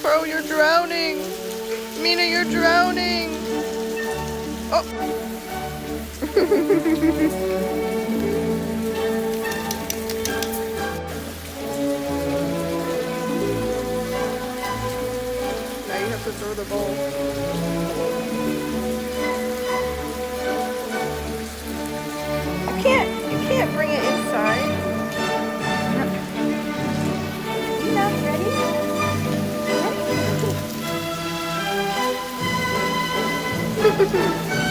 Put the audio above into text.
Bro, you're drowning. Mina, you're drowning. Oh. Now you have to throw the ball. You can't bring it inside. You not ready? Ready?